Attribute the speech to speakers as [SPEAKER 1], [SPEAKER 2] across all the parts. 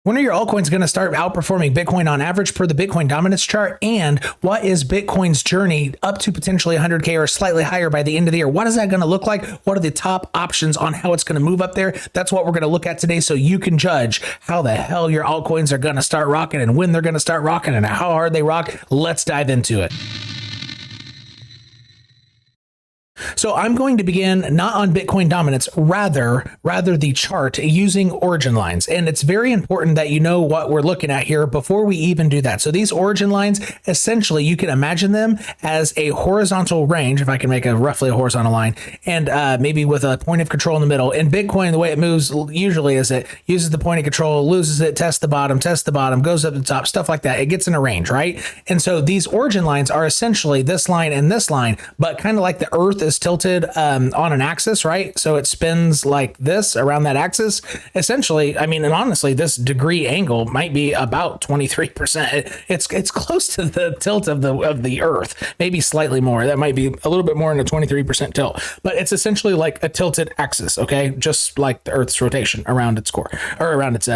[SPEAKER 1] When are your altcoins going to start outperforming Bitcoin on average per the Bitcoin dominance chart? And what is Bitcoin's journey up to potentially 100K or slightly higher by the end of the year? What is that going to look like? What are the top options on how it's going to move up there? That's what we're going to look at today, so you can judge how the hell your altcoins are going to start rocking and when they're going to start rocking and how hard they rock. Let's dive into it. So I'm going to begin not on Bitcoin dominance, rather the chart using origin lines. And it's very important that you know what we're looking at here before we even do that. So these origin lines, essentially, you can imagine them as a horizontal range, if I can make a roughly a horizontal line, and maybe with a point of control in the middle. In Bitcoin, the way it moves usually is it uses the point of control, loses it, tests the bottom, goes up to the top, stuff like that. It gets in a range, right? And so these origin lines are essentially this line and this line, but kind of like the Earth is tilted on an axis, right? So it spins like this around that axis. Essentially, I mean, and honestly, this degree angle might be about 23%. It's close to the tilt of the Earth, maybe slightly more. That might be a little bit more in a 23% tilt, but it's essentially like a tilted axis, okay? Just like the Earth's rotation around its core, or around its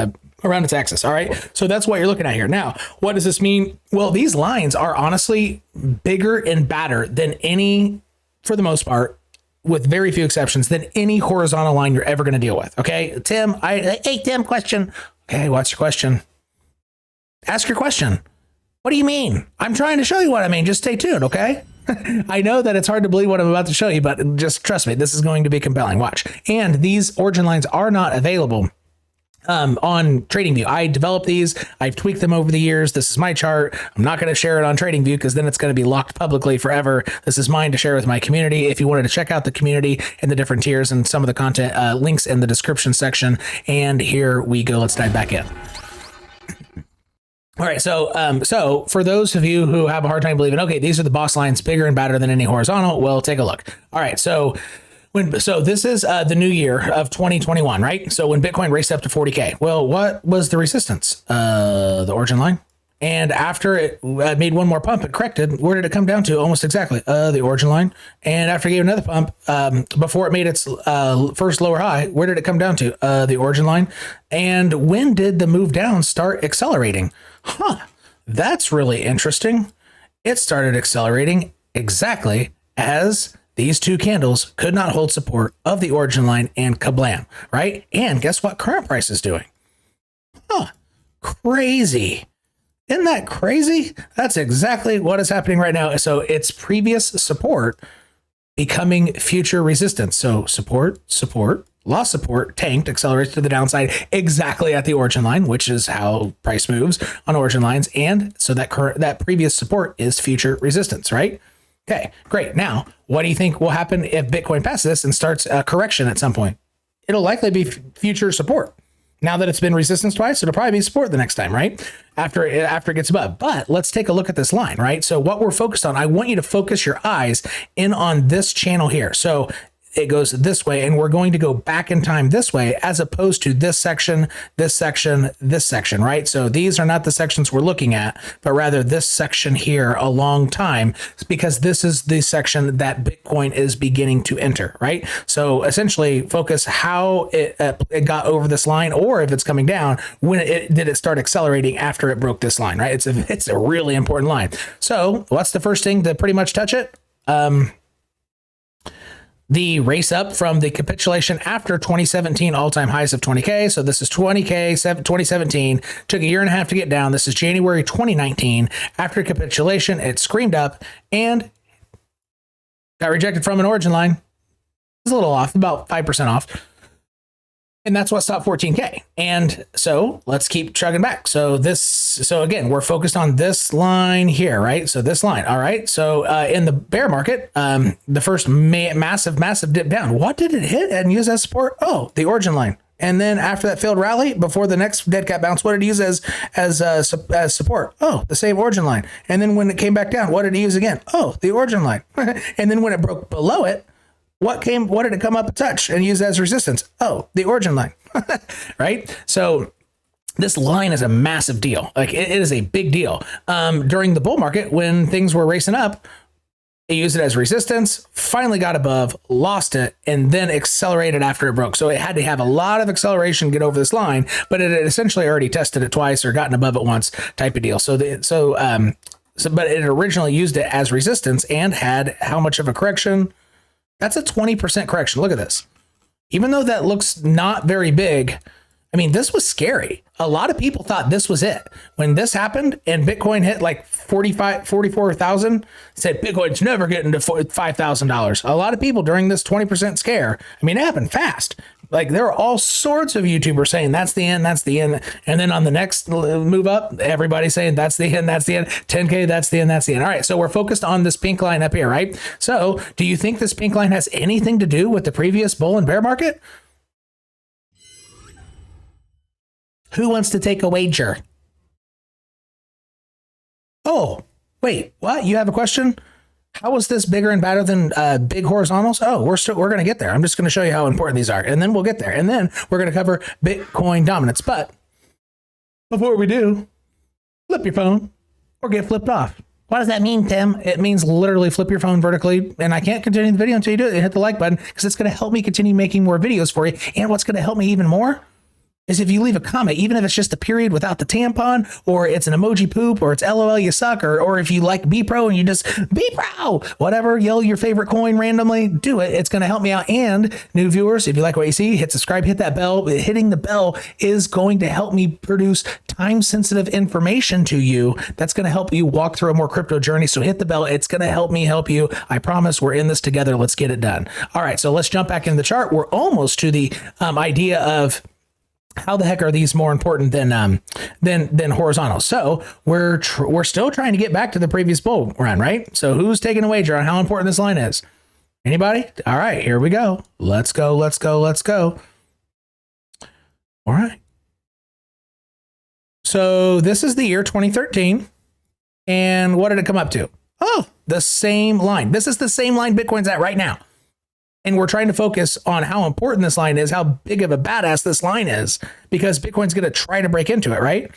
[SPEAKER 1] axis. All right. So that's what you're looking at here. Now, what does this mean? Well, these lines are honestly bigger and badder than any, for the most part, with very few exceptions, than any horizontal line you're ever going to deal with. Okay, Tim, hey, Tim, question. Okay, what's your question? Ask your question. What do you mean? I'm trying to show you what I mean. Just stay tuned, okay? I know that it's hard to believe what I'm about to show you, but just trust me, this is going to be compelling. Watch. And these origin lines are not available on TradingView. I developed these. I've tweaked them over the years. This is my chart. I'm not going to share it on TradingView because then it's going to be locked publicly forever. This is mine to share with my community. If you wanted to check out the community and the different tiers and some of the content, links in the description section. And here we go. Let's dive back in. All right, so for those of you who have a hard time believing, okay, these are the boss lines, bigger and badder than any horizontal, well, take a look. All right, so this is the new year of 2021, right? So when Bitcoin raced up to 40K, well, what was the resistance? The origin line. And after it made one more pump, it corrected. Where did it come down to? Almost exactly the origin line. And after it gave another pump, before it made its first lower high, where did it come down to? The origin line. And when did the move down start accelerating? That's really interesting. It started accelerating exactly as these two candles could not hold support of the origin line, and kablam, right? And guess what current price is doing? Crazy. Isn't that crazy? That's exactly what is happening right now. So it's previous support becoming future resistance. So support, lost support, tanked, accelerates to the downside exactly at the origin line, which is how price moves on origin lines. And so that previous support is future resistance, right? Okay, great. Now, what do you think will happen if Bitcoin passes this and starts a correction at some point? It'll likely be future support. Now that it's been resistance twice, it'll probably be support the next time, right? After it gets above. But let's take a look at this line, right? So what we're focused on, I want you to focus your eyes in on this channel here. So it goes this way, and we're going to go back in time this way, as opposed to this section, this section, this section, right? So these are not the sections we're looking at, but rather this section here a long time, because this is the section that Bitcoin is beginning to enter, right? So essentially focus how it got over this line, or if it's coming down, when did it start accelerating after it broke this line, right? It's a really important line. So what's the first thing to pretty much touch it? The race up from the capitulation after 2017 all-time highs of 20K. So this is 20K, 2017, took a year and a half to get down. This is January 2019. After capitulation, it screamed up and got rejected from an origin line. It's a little off, about 5% off. And that's what stopped 14K. And so let's keep chugging back. So again, we're focused on this line here, right? So this line. All right. So in the bear market, the first massive dip down, what did it hit and use as support? Oh, the origin line. And then after that failed rally, before the next dead cat bounce, what did it use as support? Oh, the same origin line. And then when it came back down, what did it use again? Oh, the origin line. And then when it broke below it, what did it come up a touch and use as resistance? Oh, the origin line, right? So this line is a massive deal. Like it is a big deal. During the bull market, when things were racing up, It used it as resistance, finally got above, lost it, and then accelerated after it broke. So it had to have a lot of acceleration to get over this line, but it had essentially already tested it twice or gotten above it once type of deal. But it originally used it as resistance and had how much of a correction? That's a 20% correction. Look at this. Even though that looks not very big, I mean, this was scary. A lot of people thought this was it. When this happened and Bitcoin hit like 44,000, said Bitcoin's never getting to $5,000. A lot of people during this 20% scare, I mean, it happened fast. Like there were all sorts of YouTubers saying that's the end, that's the end. And then on the next move up, everybody's saying that's the end, that's the end. 10K, that's the end, that's the end. All right, so we're focused on this pink line up here, right? So do you think this pink line has anything to do with the previous bull and bear market? Who wants to take a wager? Oh, wait, what? You have a question? How is this bigger and badder than big horizontals? Oh, we're going to get there. I'm just going to show you how important these are, and then we'll get there. And then we're going to cover Bitcoin dominance. But before we do, flip your phone or get flipped off. What does that mean, Tim? It means literally flip your phone vertically, and I can't continue the video until you do it. Hit the like button because it's going to help me continue making more videos for you. And what's going to help me even more is if you leave a comment, even if it's just a period without the tampon, or it's an emoji poop, or it's LOL you suck, or if you like B Pro and you just B Pro, whatever, yell your favorite coin randomly, do it. It's going to help me out. And new viewers, if you like what you see, hit subscribe, hit that bell. Hitting the bell is going to help me produce time sensitive information to you. That's going to help you walk through a more crypto journey. So hit the bell. It's going to help me help you. I promise we're in this together. Let's get it done. All right. So let's jump back into the chart. We're almost to the idea of how the heck are these more important than horizontal? So we're still trying to get back to the previous bull run, right? So who's taking a wager on how important this line is? Anybody? All right, here we go. Let's go. Let's go. Let's go. All right. So this is the year 2013. And what did it come up to? Oh, the same line. This is the same line Bitcoin's at right now. And we're trying to focus on how important this line is, how big of a badass this line is, because Bitcoin's going to try to break into it, right?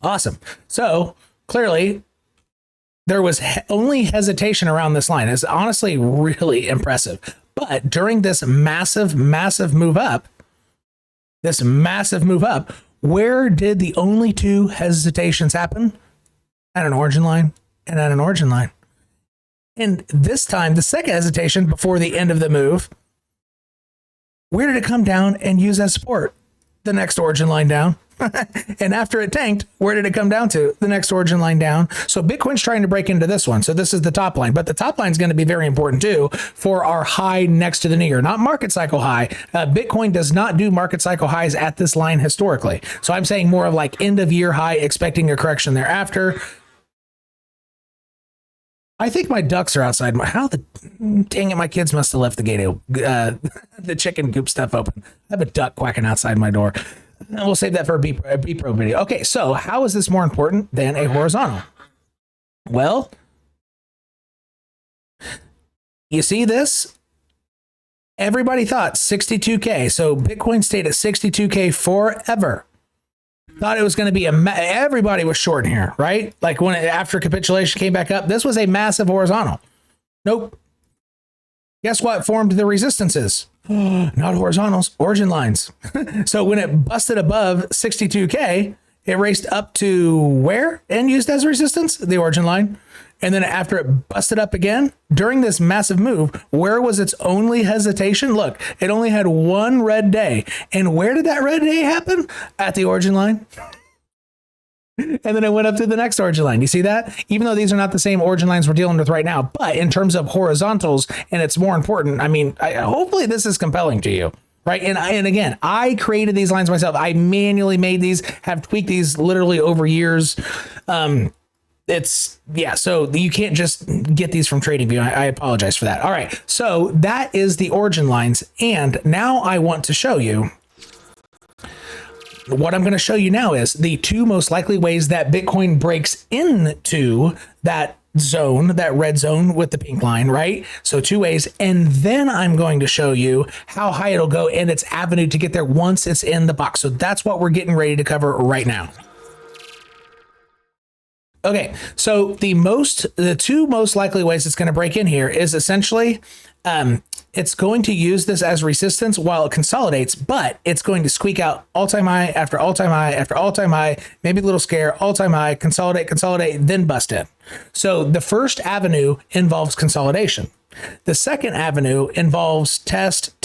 [SPEAKER 1] Awesome. So clearly there was only hesitation around this line. It's honestly really impressive. But during this massive move up, where did the only two hesitations happen? At an origin line and at an origin line. And this time, the second hesitation before the end of the move, where did it come down and use as support? The next origin line down. And after it tanked, where did it come down to? The next origin line down. So Bitcoin's trying to break into this one. So this is the top line, but the top line is going to be very important too for our high next to the new year, not market cycle high. Bitcoin does not do market cycle highs at this line historically. So I'm saying more of like end of year high, expecting a correction thereafter. I think my ducks are outside. Dang it, my kids must have left the gate, the chicken coop stuff open. I have a duck quacking outside my door. And we'll save that for a B Pro video. Okay, so how is this more important than a horizontal? Well, you see this? Everybody thought 62K. So Bitcoin stayed at 62K forever. Thought it was going to be everybody was short in here, right? Like after capitulation came back up, this was a massive horizontal. Nope. Guess what formed the resistances? Not horizontals, origin lines. So when it busted above 62K, it raced up to where and used as resistance? The origin line. And then after it busted up again, during this massive move, where was its only hesitation? Look, it only had one red day. And where did that red day happen? At the origin line. And then it went up to the next origin line. You see that? Even though these are not the same origin lines we're dealing with right now, but in terms of horizontals, and it's more important, I mean, hopefully this is compelling to you. Right. And again, I created these lines myself. I manually made these, have tweaked these literally over years. So you can't just get these from TradingView. I apologize for that. All right. So that is the origin lines. And now I want to show you what I'm going to show you now is the two most likely ways that Bitcoin breaks into that zone, that red zone with the pink line, right? So two ways. And then I'm going to show you how high it'll go and its avenue to get there once it's in the box. So that's what we're getting ready to cover right now. Okay, so the two most likely ways it's going to break in here is essentially it's going to use this as resistance while it consolidates, but it's going to squeak out all-time high after all-time high after all-time high, maybe a little scare, all-time high, consolidate, then bust in. So the first avenue involves consolidation. The second avenue involves test,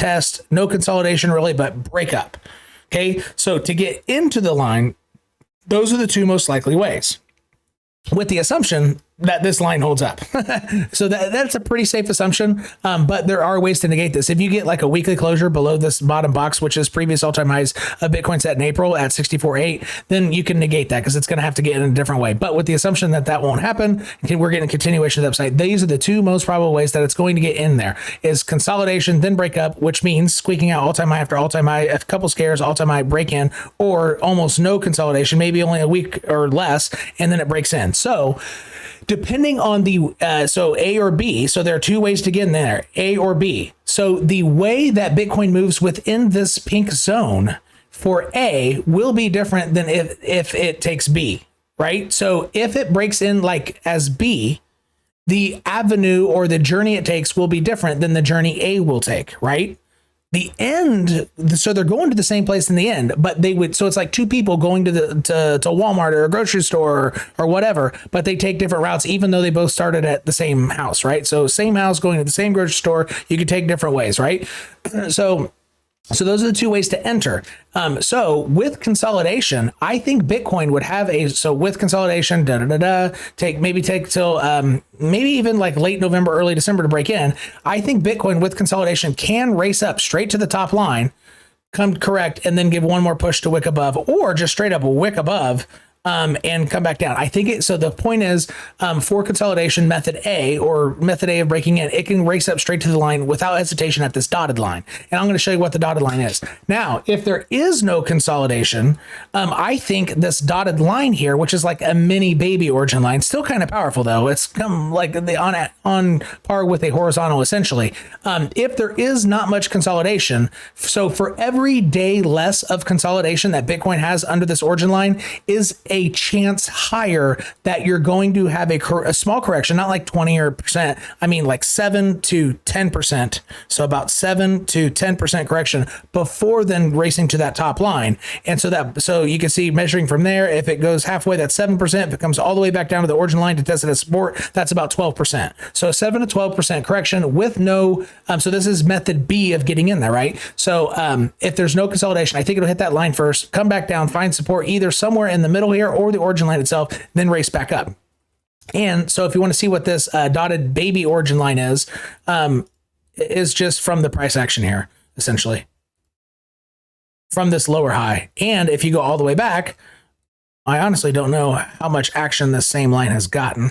[SPEAKER 1] no consolidation really, but break up. Okay, so to get into the line, those are the two most likely ways, with the assumption that this line holds up. So that's a pretty safe assumption, but there are ways to negate this. If you get like a weekly closure below this bottom box, which is previous all-time highs of Bitcoin set in April at 64.8, then you can negate that because it's going to have to get in a different way. But with the assumption that that won't happen, we're getting a continuation of the upside. These are the two most probable ways that it's going to get in there, is consolidation, then break up, which means squeaking out all-time high after all-time high, a couple scares, all-time high, break in, or almost no consolidation, maybe only a week or less, and then it breaks in. So depending on the, so A or B, so there are two ways to get in there, A or B. So the way that Bitcoin moves within this pink zone for A will be different than if it takes B, right? So if it breaks in like as B, the avenue or the journey it takes will be different than the journey A will take, right? The end, so they're going to the same place in the end, but they would, so it's like two people going to Walmart or a grocery store or whatever, but they take different routes, even though they both started at the same house, right? So same house going to the same grocery store, you could take different ways, right? So those are the two ways to enter. So with consolidation, I think Bitcoin would have with consolidation, take till maybe even like late November, early December to break in. I think Bitcoin with consolidation can race up straight to the top line, come correct, and then give one more push to wick above, or just straight up wick above and come back down. I think it, so the point is for consolidation method A, or method A of breaking in, it can race up straight to the line without hesitation at this dotted line. And I'm going to show you what the dotted line is. Now, if there is no consolidation, I think this dotted line here, which is like a mini baby origin line, still kind of powerful though. It's come like on par with a horizontal essentially. If there is not much consolidation, so for every day less of consolidation that Bitcoin has under this origin line is a chance higher that you're going to have a small correction, not like 20%. I mean like 7 to 10%. So about 7 to 10% correction before then racing to that top line. And so you can see measuring from there, if it goes halfway, that's 7%. If it comes all the way back down to the origin line to test it as support, that's about 12%. So 7 to 12% correction with no, so this is method B of getting in there, right? So if there's no consolidation, I think it'll hit that line first, come back down, find support either somewhere in the middle here or the origin line itself, then race back up. And so if you want to see what this dotted baby origin line is just from the price action here, essentially, from this lower high. And if you go all the way back, I honestly don't know how much action this same line has gotten.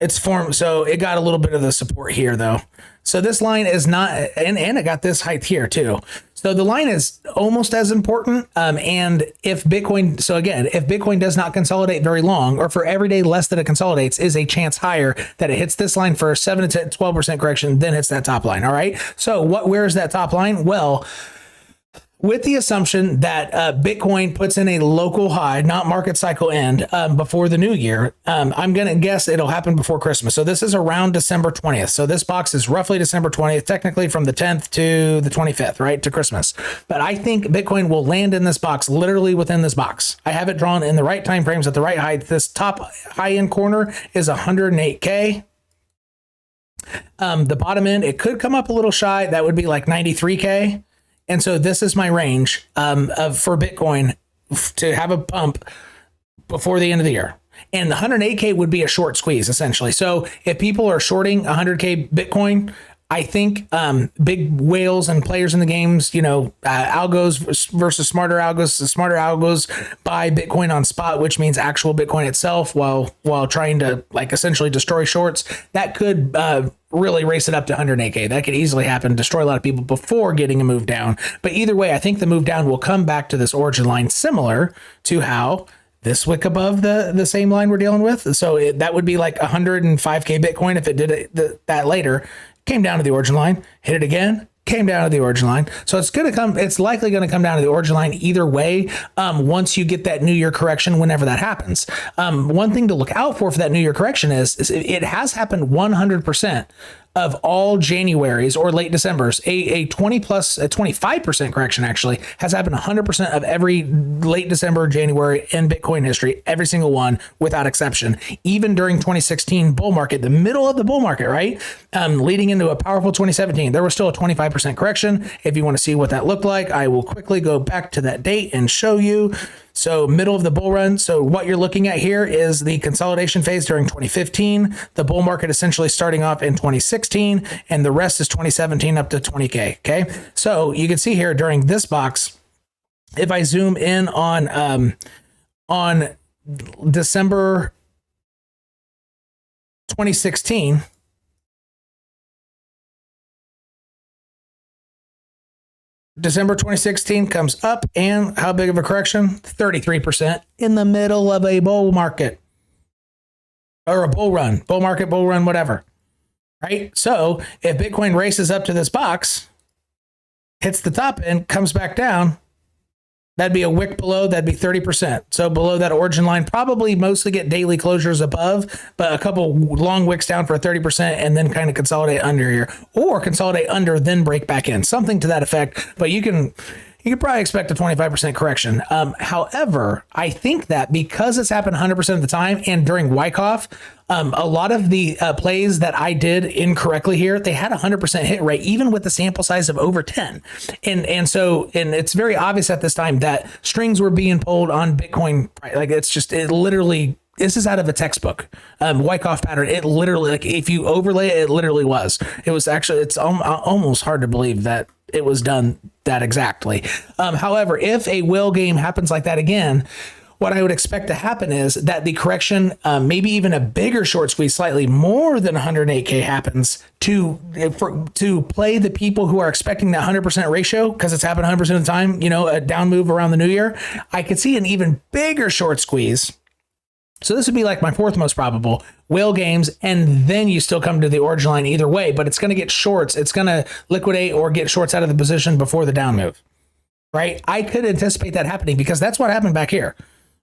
[SPEAKER 1] It's formed, so it got a little bit of the support here though. So this line is not, and it got this height here too. So the line is almost as important. And if Bitcoin, so again, if Bitcoin does not consolidate very long, or for every day less that it consolidates, is a chance higher that it hits this line for 7 to 12% correction, then hits that top line. All right. So where is that top line? Well, with the assumption that Bitcoin puts in a local high, not market cycle end, before the new year, I'm going to guess it'll happen before Christmas. So this is around December 20th. So this box is roughly December 20th, technically from the 10th to the 25th, right, to Christmas. But I think Bitcoin will land in this box, literally within this box. I have it drawn in the right time frames at the right height. This top high end corner is 108K. The bottom end, it could come up a little shy. That would be like 93K. And so this is my range for Bitcoin to have a pump before the end of the year. And the 108K would be a short squeeze, essentially. So if people are shorting 100K Bitcoin, I think big whales and players in the games, algos versus smarter algos. The smarter algos buy Bitcoin on spot, which means actual Bitcoin itself, while trying to like essentially destroy shorts. That could really race it up to 108K. That could easily happen, destroy a lot of people before getting a move down. But either way, I think the move down will come back to this origin line, similar to how this wick above the same line we're dealing with. So that would be like 105K Bitcoin if it did that later. Came down to the origin line, hit it again, came down to the origin line. So it's likely going to come down to the origin line either way. Once you get that New Year correction, whenever that happens. One thing to look out for that New Year correction is it has happened 100% of all Januaries or late Decembers. A 25% correction actually has happened 100% of every late December, January in Bitcoin history, every single one without exception. Even during 2016 bull market, the middle of the bull market, right? Leading into a powerful 2017, there was still a 25% correction. If you want to see what that looked like, I will quickly go back to that date and show you. So middle of the bull run. So what you're looking at here is the consolidation phase during 2015, the bull market essentially starting off in 2016, and the rest is 2017 up to 20K. Okay. So you can see here during this box, if I zoom in on December 2016, December 2016 comes up, and how big of a correction? 33% in the middle of a bull market or a bull market, bull run, whatever. Right? So if Bitcoin races up to this box, hits the top end, comes back down, that'd be a wick below, that'd be 30%. So below that origin line, probably mostly get daily closures above, but a couple long wicks down for 30% and then kind of consolidate under here, or consolidate under, then break back in, something to that effect. But you can probably expect a 25% correction. However, I think that because it's happened 100% of the time and during Wyckoff, a lot of the plays that I did incorrectly here, they had 100% hit rate, even with the sample size of over 10. And it's very obvious at this time that strings were being pulled on Bitcoin. Like it literally, this is out of a textbook, Wyckoff pattern. It literally, like if you overlay it, it literally was. It was actually, it's almost hard to believe that it was done that exactly. However, if a will game happens like that again, what I would expect to happen is that the correction, maybe even a bigger short squeeze, slightly more than 108K happens to play the people who are expecting that 100% ratio, because it's happened 100% of the time, a down move around the new year. I could see an even bigger short squeeze. So this would be like my fourth most probable, whale games, and then you still come to the origin line either way, but it's going to get shorts. It's going to liquidate or get shorts out of the position before the down move, right? I could anticipate that happening because that's what happened back here.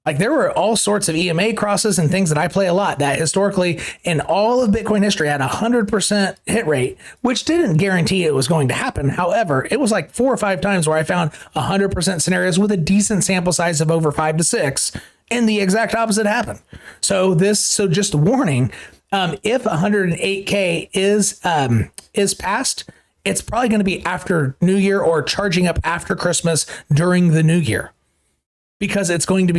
[SPEAKER 1] Like there were all sorts of EMA crosses and things that I play a lot that historically in all of Bitcoin history had 100% hit rate, which didn't guarantee it was going to happen. However, it was like 4 or 5 times where I found 100% scenarios with a decent sample size of over 5 to 6. And the exact opposite happened. So just a warning, if 108K is passed, it's probably going to be after New Year or charging up after Christmas during the New Year, because it's going to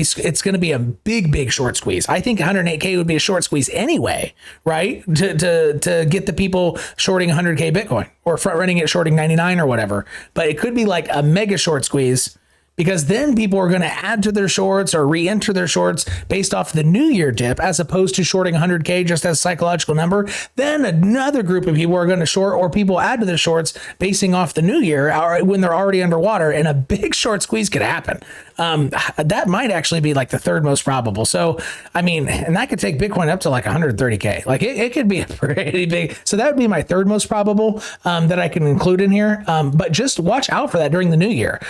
[SPEAKER 1] be a big short squeeze. I think 108K would be a short squeeze anyway, right? To get the people shorting 100K Bitcoin or front running it shorting 99 or whatever. But it could be like a mega short squeeze, because then people are going to add to their shorts or re-enter their shorts based off the New Year dip, as opposed to shorting 100K just as a psychological number. Then another group of people are going to short, or people add to their shorts basing off the New Year when they're already underwater, and a big short squeeze could happen. That might actually be like the third most probable. So, I mean, and that could take Bitcoin up to like 130K. Like it could be pretty big. So that would be my third most probable that I can include in here. But just watch out for that during the new year,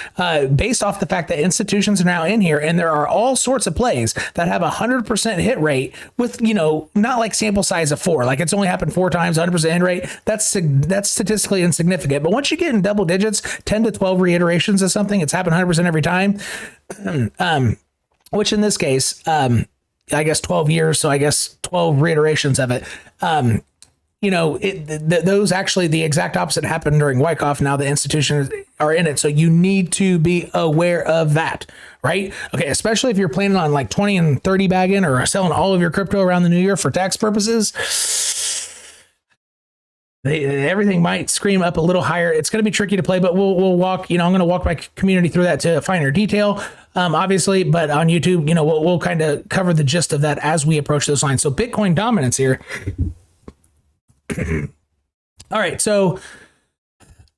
[SPEAKER 1] based off the fact that institutions are now in here, and there are all sorts of plays that have 100% hit rate with, not like sample size of 4, like it's only happened 4 times, 100% hit rate. That's statistically insignificant. But once you get in double digits, 10 to 12 reiterations of something, it's happened 100% every time. Which in this case, I guess 12 years. So I guess 12 reiterations of it. Those actually the exact opposite happened during Wyckoff. Now the institutions are in it. So you need to be aware of that, right? Okay. Especially if you're planning on like 20 and 30 bagging or selling all of your crypto around the new year for tax purposes. Everything might scream up a little higher. It's going to be tricky to play, but we'll walk, I'm going to walk my community through that to finer detail, obviously, but on YouTube, we'll kind of cover the gist of that as we approach those lines. So Bitcoin dominance here. All right. So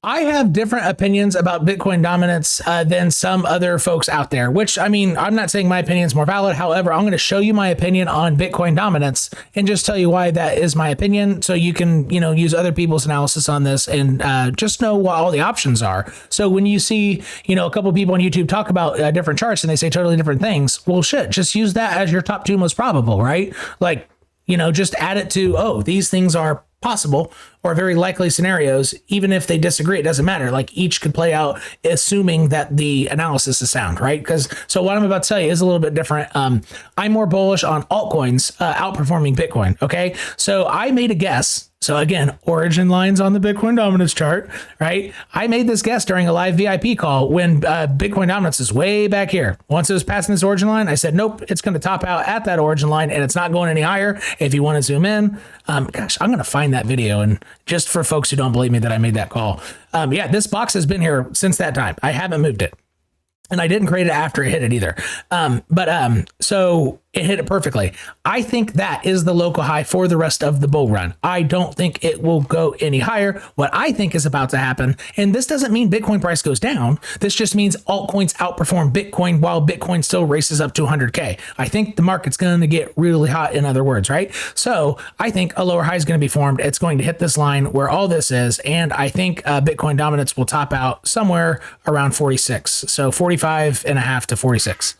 [SPEAKER 1] I have different opinions about Bitcoin dominance than some other folks out there, which, I mean, I'm not saying my opinion is more valid. However, I'm going to show you my opinion on Bitcoin dominance and just tell you why that is my opinion. So you can, use other people's analysis on this and just know what all the options are. So when you see, a couple of people on YouTube talk about different charts and they say totally different things, well, shit, just use that as your top 2 most probable, right? Like, just add it to, oh, these things are possible or very likely scenarios. Even if they disagree, it doesn't matter. Like, each could play out assuming that the analysis is sound, right? So what I'm about to tell you is a little bit different. I'm more bullish on altcoins outperforming Bitcoin. Okay. So I made a guess. So again, origin lines on the Bitcoin dominance chart, right? I made this guess during a live VIP call when Bitcoin dominance is way back here. Once it was passing this origin line, I said, nope, it's going to top out at that origin line and it's not going any higher. If you want to zoom in, gosh, I'm going to find that video. And just for folks who don't believe me that I made that call. Yeah, this box has been here since that time. I haven't moved it. And I didn't create it after it hit it either. So it hit it perfectly. I think that is the local high for the rest of the bull run. I don't think it will go any higher. What I think is about to happen, and this doesn't mean Bitcoin price goes down. This just means altcoins outperform Bitcoin while Bitcoin still races up to 100K. I think the market's going to get really hot, in other words, right? So I think a lower high is going to be formed. It's going to hit this line where all this is. And I think Bitcoin dominance will top out somewhere around 46. So 45.5 to 46.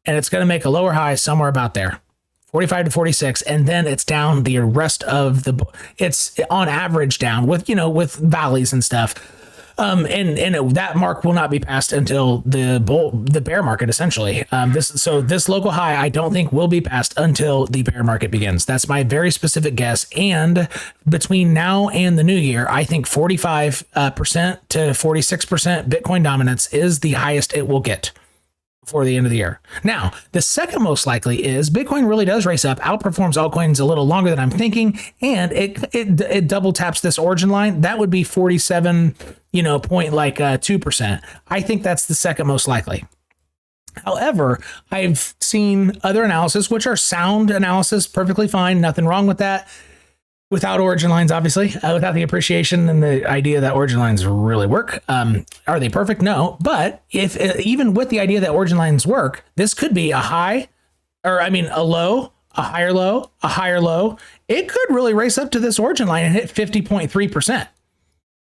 [SPEAKER 1] And it's going to make a lower high somewhere about there, 45 to 46. And then it's down the rest of it's on average down with, with valleys and stuff. That mark will not be passed until the bear market, essentially. This local high, I don't think will be passed until the bear market begins. That's my very specific guess. And between now and the new year, I think 45% to 46% Bitcoin dominance is the highest it will get before the end of the year. Now, the second most likely is Bitcoin really does race up, outperforms altcoins a little longer than I'm thinking, and it double taps this origin line. That would be 47, 2%. I think that's the second most likely. However, I've seen other analysis, which are sound analysis, perfectly fine, nothing wrong with that. Without origin lines, obviously, without the appreciation and the idea that origin lines really work. Are they perfect? No. But if even with the idea that origin lines work, this could be a low, a higher low, a higher low. It could really race up to this origin line and hit 50.3%.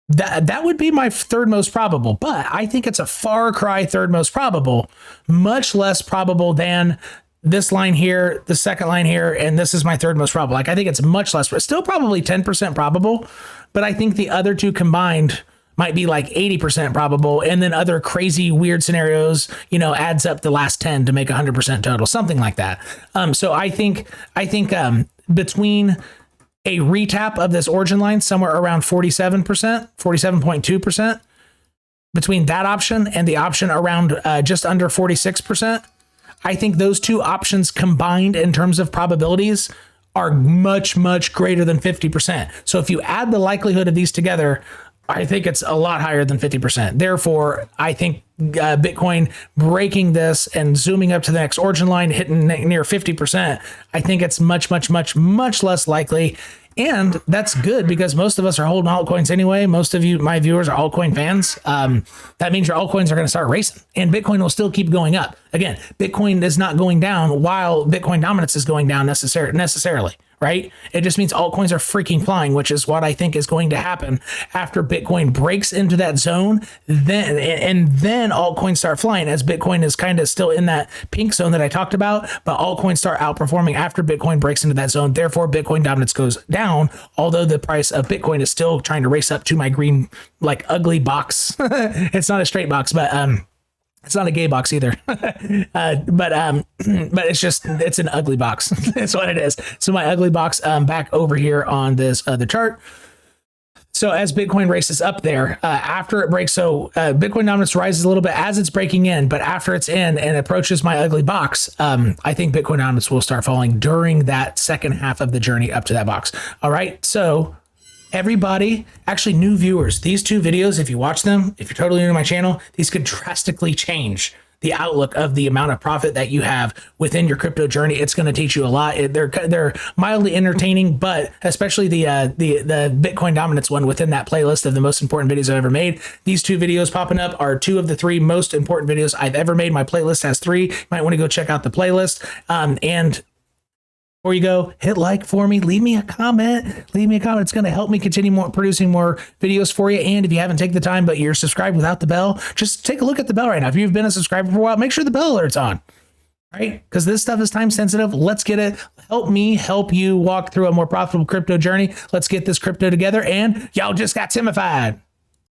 [SPEAKER 1] That would be my third most probable, but I think it's a far cry third most probable, much less probable than this line here, the second line here, and this is my third most probable. Like, I think it's much less, but still probably 10% probable. But I think the other two combined might be like 80% probable. And then other crazy weird scenarios, adds up the last 10 to make 100% total, something like that. So I think between a retap of this origin line somewhere around 47%, 47.2%, between that option and the option around just under 46%, I think those two options combined in terms of probabilities are much, much greater than 50%. So if you add the likelihood of these together, I think it's a lot higher than 50%. Therefore, I think Bitcoin breaking this and zooming up to the next origin line, hitting near 50%, I think it's much, much, much, much less likely. And that's good because most of us are holding altcoins anyway. Most of you, my viewers, are altcoin fans. That means your altcoins are going to start racing and Bitcoin will still keep going up. Again, Bitcoin is not going down while Bitcoin dominance is going down necessarily, right? It just means altcoins are freaking flying, which is what I think is going to happen after Bitcoin breaks into that zone. Then altcoins start flying as Bitcoin is kind of still in that pink zone that I talked about, but altcoins start outperforming after Bitcoin breaks into that zone. Therefore, Bitcoin dominance goes down, although the price of Bitcoin is still trying to race up to my green, like, ugly box. It's not a straight box, but it's not a gay box either, but it's an ugly box. That's what it is. So my ugly box back over here on this other chart. So as Bitcoin races up there, after it breaks, Bitcoin dominance rises a little bit as it's breaking in, but after it's in and approaches my ugly box, I think Bitcoin dominance will start falling during that second half of the journey up to that box. All right, so everybody, actually new viewers, these two videos, if you watch them, if you're totally new to my channel, these could drastically change the outlook of the amount of profit that you have within your crypto journey. It's going to teach you a lot. They're mildly entertaining, but especially the Bitcoin dominance one within that playlist of the most important videos I've ever made. These two videos popping up are two of the three most important videos I've ever made. My playlist has three. You might want to go check out the playlist. And before you go, hit like for me, leave me a comment. It's going to help me continue producing more videos for you. And if you haven't taken the time, but you're subscribed without the bell, just take a look at the bell right now. If you've been a subscriber for a while, make sure the bell alert's on, right? Because this stuff is time sensitive. Let's get it. Help me help you walk through a more profitable crypto journey. Let's get this crypto together, and y'all just got timified.